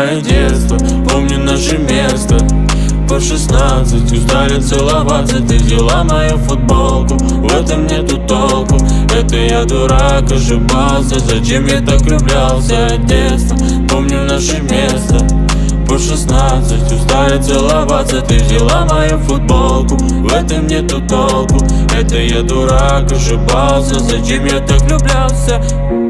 мое детство, помню наше место. По 16 устали целоваться, ты взяла мою футболку, в этом нету толку. Это я дурак, ошибался, зачем я так влюблялся от детства, помню наше место. По 16 устали целоваться, ты взяла мою футболку, в этом нету толку. Это я дурак, ошибался, зачем я так влюблялся.